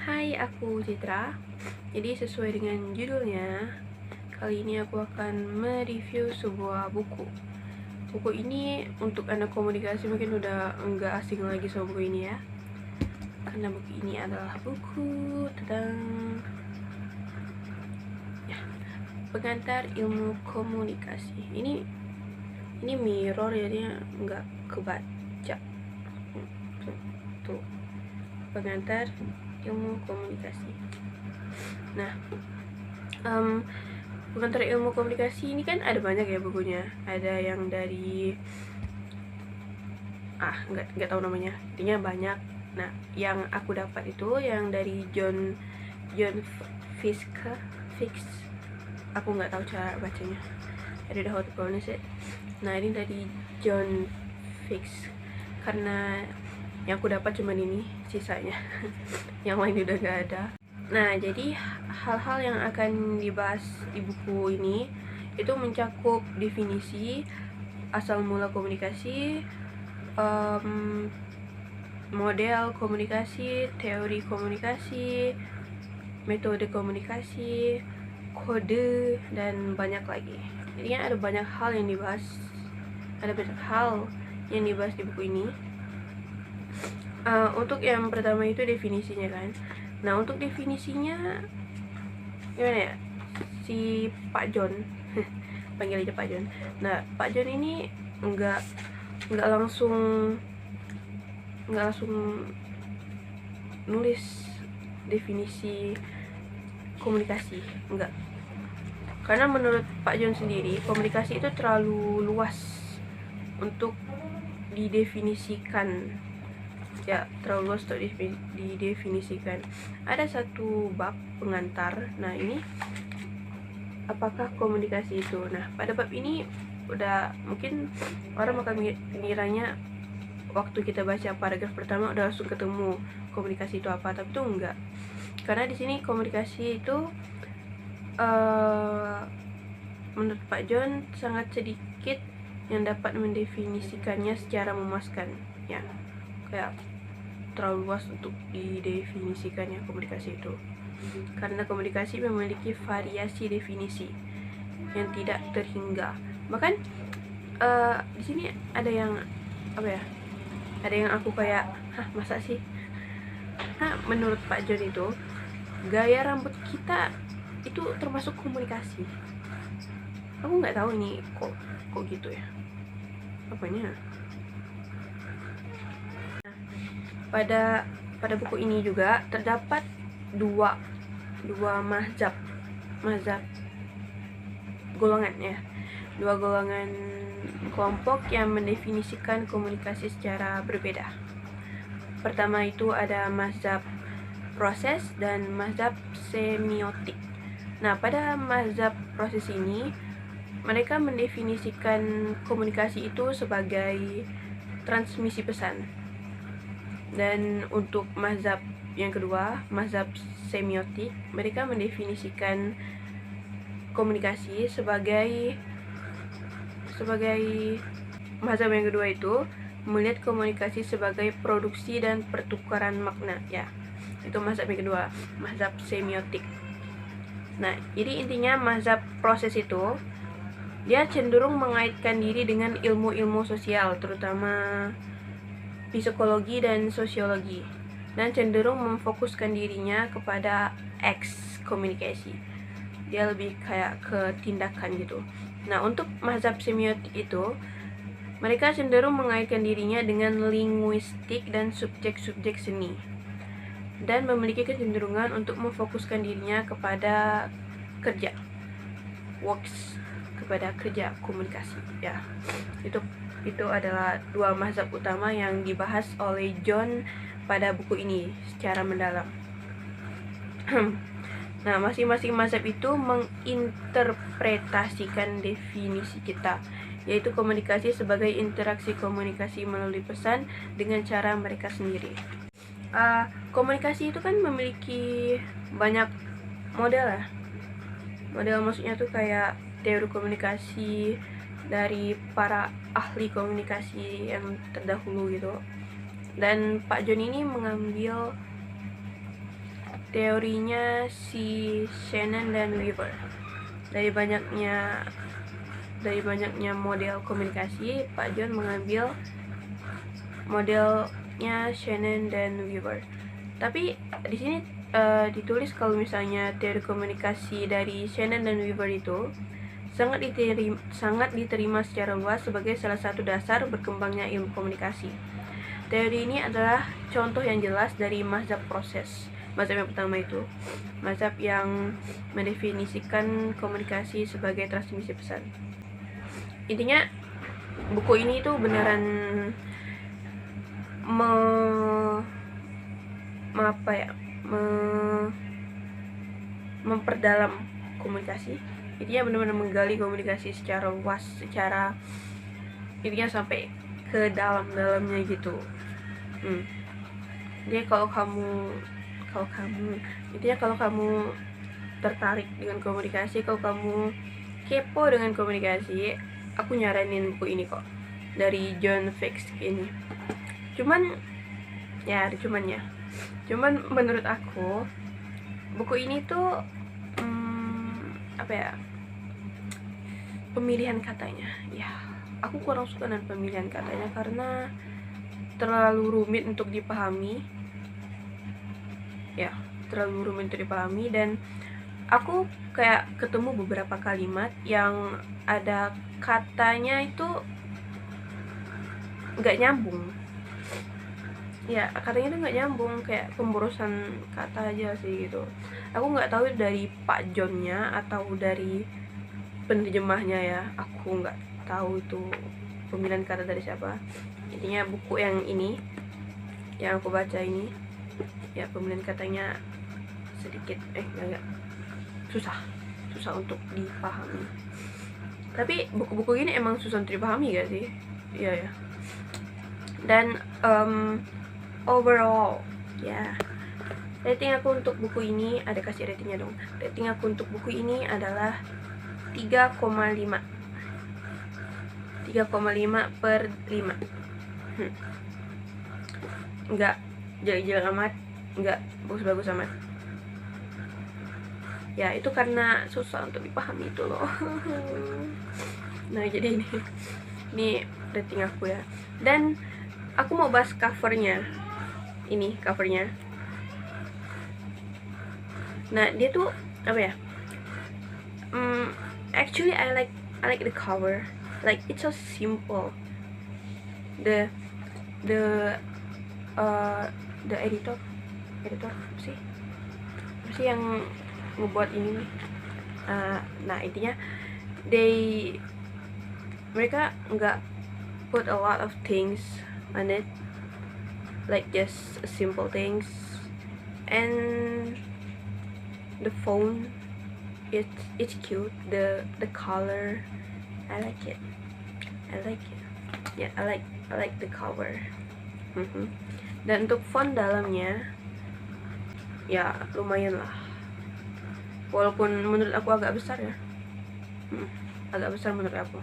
Hai, aku Citra. Jadi sesuai dengan judulnya, kali ini aku akan mereview sebuah buku. Buku ini untuk anak komunikasi mungkin udah enggak asing lagi sama buku ini ya. Karena buku ini adalah buku tentang pengantar ilmu komunikasi. Ini mirror jadinya enggak kebaca. Tuh, pengantar ilmu komunikasi. Nah, pengantar ilmu komunikasi ini kan ada banyak ya bukunya. Ada yang dari nggak tahu namanya, intinya banyak. Nah, yang aku dapat itu yang dari John Fix, aku nggak tahu cara bacanya. I don't know how to pronounce it. Nah, ini dari John Fix, karena yang aku dapat cuma ini, sisanya yang lain udah nggak ada. Nah, jadi hal-hal yang akan dibahas di buku ini itu mencakup definisi, asal mula komunikasi, model komunikasi, teori komunikasi, metode komunikasi, kode, dan banyak lagi. Jadi ada banyak hal yang dibahas, di buku ini. Untuk yang pertama itu definisinya kan. Nah, untuk definisinya gimana ya? Si Pak John panggil aja Pak John. Nah, Pak John ini nggak langsung nulis definisi komunikasi, enggak. Karena menurut Pak John sendiri, komunikasi itu terlalu luas untuk didefinisikan. Ya, terlalu luas untuk didefinisikan. Ada satu bab pengantar. Nah, ini apakah komunikasi itu? Nah, pada bab ini udah mungkin orang akan mengiranya waktu kita baca paragraf pertama udah langsung ketemu komunikasi itu apa, tapi itu enggak. Karena di sini komunikasi itu menurut Pak John sangat sedikit yang dapat mendefinisikannya secara memuaskan. Ya, kayak terlalu luas untuk didefinisikannya komunikasi itu. Karena komunikasi memiliki variasi definisi yang tidak terhingga. Bahkan di sini ada yang ada yang aku kayak, masa sih? Menurut Pak John itu gaya rambut kita itu termasuk komunikasi. Aku nggak tahu ini kok gitu ya. Apanya? Pada buku ini juga terdapat dua mazhab golongan ya. Dua golongan kelompok yang mendefinisikan komunikasi secara berbeda. Pertama itu ada mazhab proses dan mazhab semiotik. Nah, pada mazhab proses ini mereka mendefinisikan komunikasi itu sebagai transmisi pesan. Dan untuk mazhab yang kedua, mazhab semiotik, mereka mendefinisikan komunikasi sebagai mazhab yang kedua itu melihat komunikasi sebagai produksi dan pertukaran makna ya. Itu mazhab yang kedua, mazhab semiotik. Nah, jadi intinya mazhab proses itu dia cenderung mengaitkan diri dengan ilmu-ilmu sosial, terutama psikologi dan sosiologi, dan cenderung memfokuskan dirinya kepada X komunikasi. Dia lebih kayak ke tindakan gitu. Nah, untuk mazhab semiotik itu mereka cenderung mengaitkan dirinya dengan linguistik dan subjek-subjek seni, dan memiliki kecenderungan untuk memfokuskan dirinya kepada kerja, kepada kerja komunikasi ya. Itu adalah dua mazhab utama yang dibahas oleh John pada buku ini secara mendalam. Nah, masing-masing mazhab itu menginterpretasikan definisi kita, yaitu komunikasi sebagai interaksi komunikasi melalui pesan dengan cara mereka sendiri. Komunikasi itu kan memiliki banyak model ya. Model maksudnya tuh kayak teori komunikasi dari para ahli komunikasi yang terdahulu gitu. Dan Pak John ini mengambil teorinya si Shannon dan Weaver. Dari banyaknya model komunikasi, Pak John mengambil modelnya Shannon dan Weaver. Tapi di sini ditulis kalau misalnya teori komunikasi dari Shannon dan Weaver itu sangat diterima secara luas sebagai salah satu dasar berkembangnya ilmu komunikasi. Teori ini adalah contoh yang jelas dari mazhab proses. Mazhab yang pertama itu mazhab yang mendefinisikan komunikasi sebagai transmisi pesan. Intinya buku ini tuh beneran memperdalam komunikasi. Intinya benar-benar menggali komunikasi secara luas, secara intinya sampai ke dalam-dalamnya gitu. Jadi kalau kamu tertarik dengan komunikasi, kalau kamu kepo dengan komunikasi, aku nyaranin buku ini kok, dari John Fix ini. Cuman menurut aku buku ini tuh pemilihan katanya, ya aku kurang suka dengan pemilihan katanya karena terlalu rumit untuk dipahami, dan aku kayak ketemu beberapa kalimat yang ada katanya itu nggak nyambung. Ya, katanya itu nggak nyambung, kayak pemborosan kata aja sih gitu. Aku nggak tahu dari Pak Johnnya atau dari penerjemahnya ya, aku nggak tahu itu pemilihan kata dari siapa. Intinya buku yang ini yang aku baca ini, ya pemilihan katanya sedikit agak susah untuk dipahami. Tapi buku-buku ini emang susah untuk dipahami gak sih? Iya ya. Dan overall ya, rating aku untuk buku ini, ada kasih ratingnya dong. Rating aku untuk buku ini adalah 3,5 per 5. Enggak jelek-jelek amat, enggak bagus-bagus amat. Ya itu karena susah untuk dipahami itu loh. Nah jadi ini rating aku ya. Dan aku mau bahas covernya. Ini covernya. Nah dia tuh apa ya? Actually I like the cover. Like it's so simple. The editor apa sih yang ngebuat ini nih. Nah intinya mereka nggak put a lot of things on it, like just simple things. And the phone, it's cute. The color, I like it. Yeah, I like the cover. Dan untuk font dalamnya ya lumayan lah, walaupun menurut aku agak besar ya, agak besar menurut aku.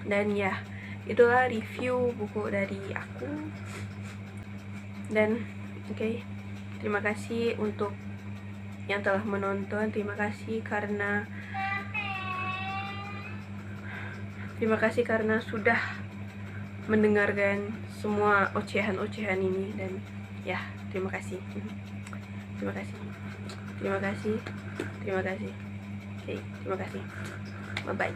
Dan ya itulah review buku dari aku. Dan oke, terima kasih untuk yang telah menonton. Terima kasih karena sudah mendengarkan semua ocehan-ocehan ini. Dan ya terima kasih. Oke, terima kasih. Bye bye.